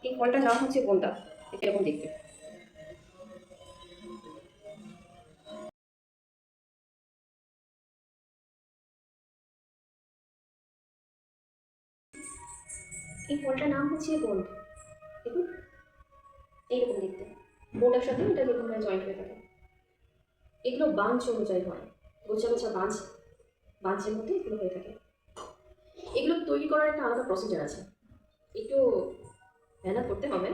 এই ফলটার নাম হচ্ছে কোনটা, এরকম দেখতে। এই ফলটার নাম হচ্ছে গোন্দ। দেখুন এইরকম দেখতে, বোটার সাথে এটা যেরকম জয়েন্ট হয়ে থাকে। এগুলো বাঞ্চ অনুযায়ী হয়, গোছা গোছা বাঞ্চের মধ্যে এগুলো হয়ে থাকে। এগুলো তৈরি করার একটা আলাদা প্রসিজার আছে, একটু মেহনত করতে হবে।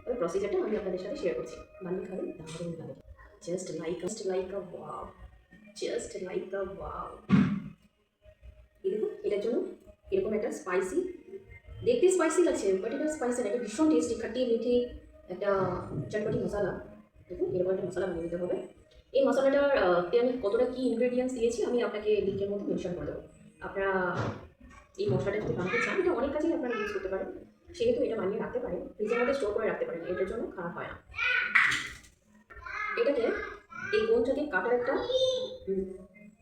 ওই প্রসিজারটা আমি আপনাদের সাথে শেয়ার করছি। বানিয়ে খাবেন, দারুণ লাগে। জাস্ট লাইক আ ওয়াও। এই দেখুন, এটার জন্য এরকম একটা স্পাইসি, দেখতে স্পাইসি লাগছে বাট এটা স্পাইসি না, এটা ভীষণ টেস্টি, খাটি মিঠি একটা চটপটি মশলা। দেখুন এরকম একটা মশলা বানিয়ে দিতে হবে। এই মশলাটার আমি কতটা কী ইনগ্রেডিয়েন্টস দিয়েছি আমি আপনাকে লিঙ্কের মধ্যে মেনশন করে দেবো। আপনারা এই মশলাটা যদি বানাতে চান, এটা অনেক কাজেই আপনারা ইউজ করতে পারেন, সেহেতু এটা বানিয়ে রাখতে পারেন, ফ্রিজের মধ্যে স্টোর করে রাখতে পারেন, এটার জন্য খারাপ হয় না। এটাকে এই গোলটাকে কাটার একটা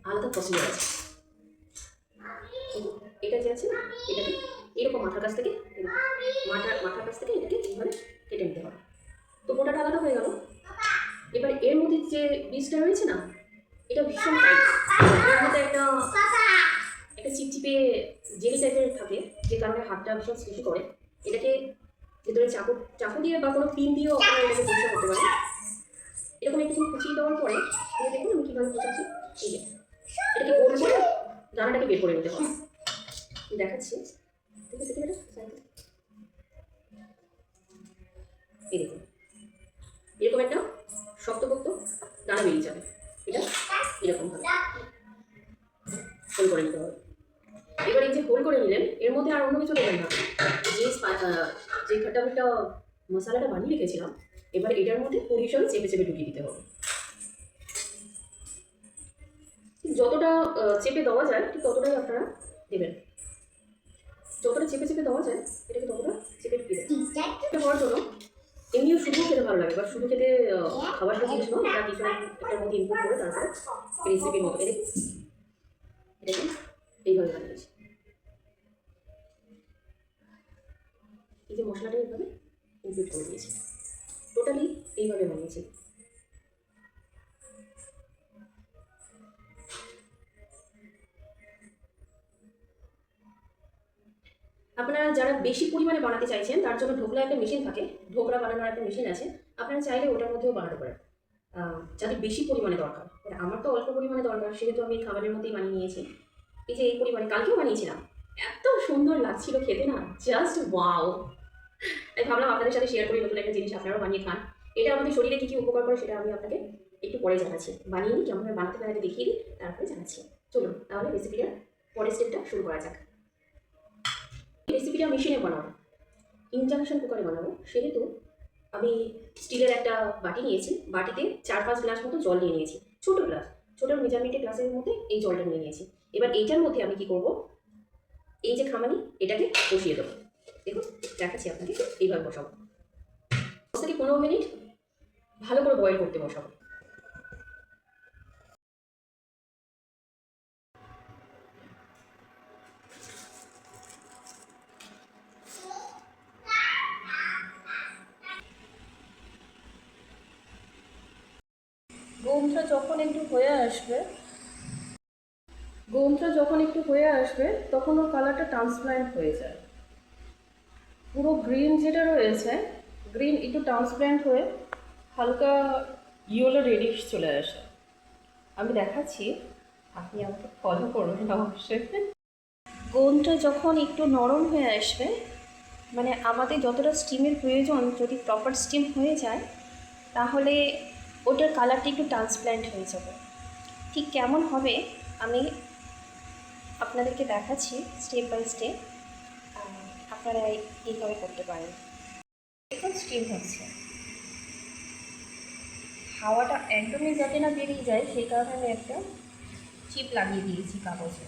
আলাদা প্রসিজার আছে। এটা যে আছে, এটাকে এরকম মাথার কাছ থেকে মাথার কাছ থেকে এটাকে এইভাবে কেটে নিতে হবে। তো গোটাটা আলাদা হয়ে গেল। এবার এর মধ্যে যে বীজটা রয়েছে না, এটা ভীষণ টাইট, এর মধ্যে একটা একটা চিপচিপে জেলি টাইপের থাকে, যে কারণে হাতটা ভীষণ স্লিপি করে। এটাকে ভেতরে চাকু দিয়ে বা কোনো পিন দিয়েও আপনারা এটাকে পরিষ্কার করতে পারেন। এরকম একটু কুচিয়ে দেওয়ার পরে এটা দেখুন আমি কীভাবে কুচাচ্ছি। এই যে এটাকে গোল করে দানাটাকে বের করে নিতে হবে। দেখাচ্ছি, ঠিক আছে? এই দেখুন এরকম একটা শক্তপোক্ত দানা বেরিয়ে যাবে। এটা এরকম ভাবে হোল করে নিতে হবে। এবার এই যে হোল করে নিলেন, এর মধ্যে আর অন্য কিছু দেবেন না। যে খাটা মশলাটা বানিয়ে রেখেছিলাম, এবার এটার মধ্যে পুরি হিসাবে চেপে চেপে ঢুকিয়ে দিতে হবে। যতটা চেপে দেওয়া যায় ঠিক ততটাই আপনারা দেবেন। যতটা চেপে চেপে দেওয়া যায় এটাকে ততটা চেপে ঢুকিয়ে দেবেন। এটা হওয়ার জন্য এমনিও শুধু খেতে ভালো লাগে, বা শুধু খেতে খাবার একটা জিনিস নয়, এটা কিছু একটার মধ্যে ইনপুট করে তারপরে রেসিপির মতো এটাকে এইভাবে বানিয়েছি। এই যে মশলাটা এইভাবে ইনক্লুড করে দিয়েছি, টোটালি এইভাবে বানিয়েছি। আপনারা যারা বেশি পরিমাণে বানাতে চাইছেন তার জন্য ঢোকলা একটা মেশিন থাকে, ঢোকলা বানানোর একটা মেশিন আছে, আপনারা চাইলে ওটার মধ্যেও বানাতে পারেন। যাদের বেশি পরিমাণে দরকার, আমার তো অল্প পরিমাণে দরকার, সেহেতু আমি খাবারের মধ্যেই বানিয়ে নিয়েছি। এই যে এই পরিমাণে কালকেও বানিয়েছিলাম, এত সুন্দর লাগছিল খেতে না, জাস্ট ওয়াও। তাই ভাবলাম আপনাদের সাথে শেয়ার করি নতুন একটা জিনিস, আপনারাও বানিয়ে খান। এটা আমাদের শরীরে কী কী উপকার করে সেটা আমি আপনাকে একটু পরে জানাচ্ছি। বানিয়ে নিই, কেমনভাবে বানাতে পারে দেখিয়ে দিই, তারপরে জানাচ্ছি। চলুন তাহলে রেসিপিটা পরের স্টেপটা শুরু করা যাক। রেসিপিটা মেশিনে বানাবো, ইন্ডাকশন কুকারে বানাবো, সেহেতু আমি স্টিলের একটা বাটি নিয়েছি, বাটিতে 4-5 গ্লাস মতো জল নিয়ে নিয়েছি, ছোটো গ্লাস, ছোটো মেজারমেন্টের গ্লাসের মধ্যে এই জলটা নিয়ে নিয়েছি। এবার এইটার মধ্যে আমি কি করব, এই যে খামানি এটাকে বসিয়ে দেবো। দেখুন দেখাচ্ছি আপনাকে, এইভাবে বসাবো। 10 থেকে 15 মিনিট ভালো করে বয়েল করতে বসাবো। গমটা যখন একটু হয়ে আসবে তখন ওর কালারটা ট্রান্সপারেন্ট হয়ে যায়। পুরো গ্রিন যেটা রয়েছে, গ্রিন একটু ট্রান্সপারেন্ট হয়ে হালকা ইয়েলো রেডিশ চলে আসে। আমি দেখাচ্ছি, আপনি আমাকে ফলো করবেন অবশ্যই। গোনটা যখন একটু নরম হয়ে আসবে, মানে আমাদের যতটা স্টিমের প্রয়োজন, যদি প্রপার স্টিম হয়ে যায় তাহলে ওটার কালারটা একটু ট্রান্সপ্ল্যান্ট হয়ে যাবে। ঠিক কেমন হবে আমি আপনাদেরকে দেখাচ্ছি স্টেপ বাই স্টেপ, আপনারা এইভাবে করতে পারেন। এখন স্টিম হচ্ছে, হাওয়াটা একদমই যাতে না বেরিয়ে যায় সেই কারণে আমি একটা চিপ লাগিয়ে দিয়েছি কাগজে।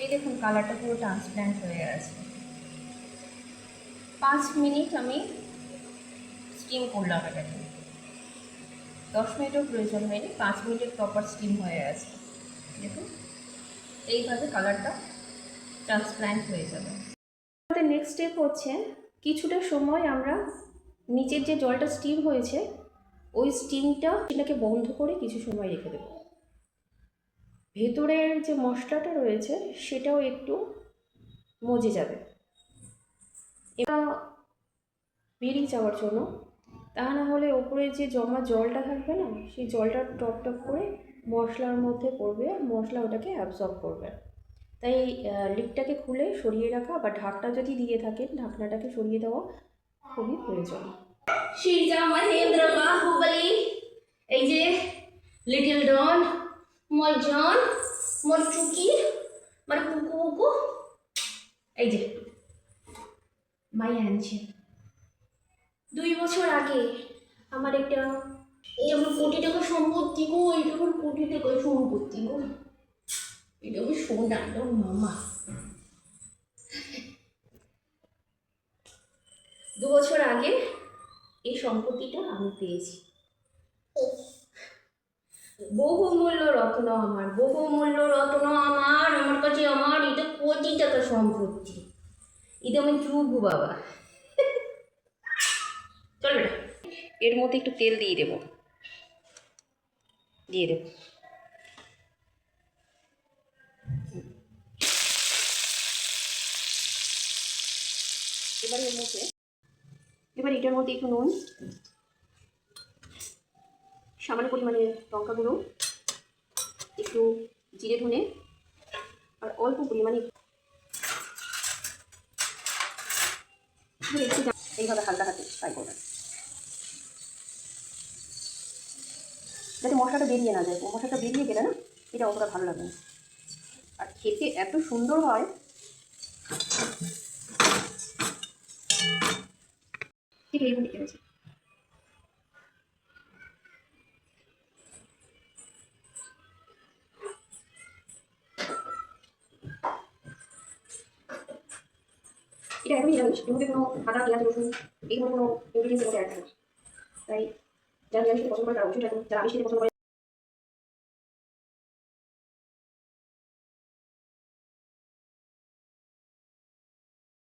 এই দেখুন কালারটা পুরো ট্রান্সপ্ল্যান্ট হয়ে গেছে। 5 মিনিট আমি স্টিম করলাম এটাকে, 10 মিনিটও প্রয়োজন হয়নি, 5 মিনিটের প্রপার স্টিম হয়ে গেছে। দেখুন এইভাবে কালারটা ট্রান্সপ্ল্যান্ট হয়ে যাবে। আমাদের নেক্সট স্টেপ হচ্ছে কিছুটা সময় আমরা নিচের যে জলটা স্টিম হয়েছে ওই স্টিমটাকে বন্ধ করে কিছু সময় রেখে দেবো। ভেতরের যে মশলাটা রয়েছে সেটাও একটু মজে যাবে এটা বেরিয়ে যাওয়ার জন্য। তা না হলে ওপরে যে জমা জলটা থাকবে না, সেই জলটা টপ টপ করে মশলার মধ্যে পড়বে আর মশলা ওটাকে অ্যাবজর্ব করবে। তাই লিডটাকে খুলে সরিয়ে রাখা বা ঢাকনা যদি দিয়ে থাকেন ঢাকনাটাকে সরিয়ে দেওয়া খুবই প্রয়োজন। শিরজা মহেন্দ্র বাহুবলী, এই যে লিটল ডন, মোর জন, মোর চুকি, মোর কুকু কুকু, এই যে মাই আনছে। 2 বছর আগে আমার একটা এই আমার কোটি টাকা সম্পত্তি গো, এটা আমার কোটি টাকা সম্পত্তি গো, এটা আমার সোনা গো মামা। 2 বছর আগে এই সম্পত্তিটা আমি পেয়েছি। বহুমূল্য রত্ন আমার, বহুমূল্য রত্ন আমার, আমার কাছে আমার এটা কোটি টাকা সম্পত্তি। এটা আমি চুবু বাবা। চল বেটা, এর মধ্যে একটু তেল দিয়ে দেবো, দিয়ে দেবো। এবার এটার মধ্যে একটু নুন, সামান্য পরিমাণে লঙ্কা গুঁড়ো, একটু জিরে ধনে আর অল্প পরিমাণে এইভাবে হালকা হাতে ফ্রাই করবেন যাতে মশলাটা বেরিয়ে না যায়। মশলাটা বেরিয়ে গেলে না এটা অতটা ভালো লাগবে না, আর খেতে এত সুন্দর হয়। ঠিক এইরকম দেখতে হয়েছে। এটা একদমই নিরামিষ, এর মধ্যে কোনো আদা পেঁয়াজ রসুন এই ধরনের কোনো ইনগ্রিডিয়েন্টস এর মধ্যে অ্যাড থাকে। তাই যারা নিরামিষ খেতে পছন্দ করে তারা অবশ্যই যারা আমিষ খেতে পছন্দ করে